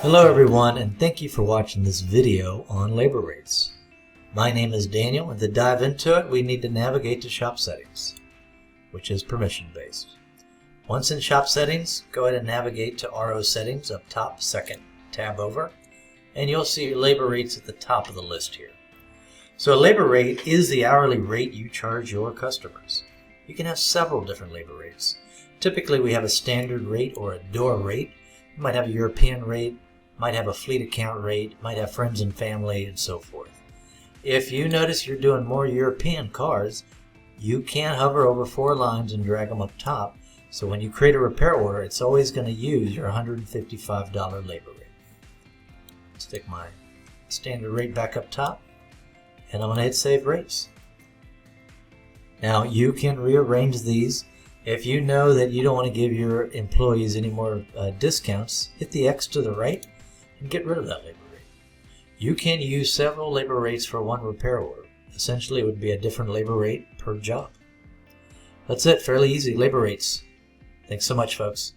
Hello everyone, and thank you for watching this video on labor rates. My name is Daniel, and to dive into it we need to navigate to shop settings, which is permission based. Once in shop settings, go ahead and navigate to RO settings up top, second tab over, and you'll see your labor rates at the top of the list here. So a labor rate is the hourly rate you charge your customers. You can have several different labor rates. Typically we have a standard rate or a door rate. You might have a European rate, might have a fleet account rate, might have friends and family, and so forth. If you notice you're doing more European cars, you can hover over 4 lines and drag them up top. So when you create a repair order, it's always going to use your $155 labor rate. Stick my standard rate back up top, and I'm going to hit Save Rates. Now you can rearrange these. If you know that you don't want to give your employees any more discounts, hit the X to the right and get rid of that labor rate. You can use several labor rates for one repair order. Essentially, it would be a different labor rate per job. That's it. Fairly easy. Labor rates. Thanks so much, folks.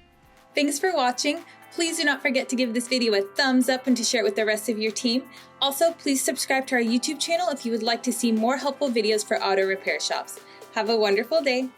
Thanks for watching. Please do not forget to give this video a thumbs up and to share it with the rest of your team. Also, please subscribe to our YouTube channel if you would like to see more helpful videos for auto repair shops. Have a wonderful day.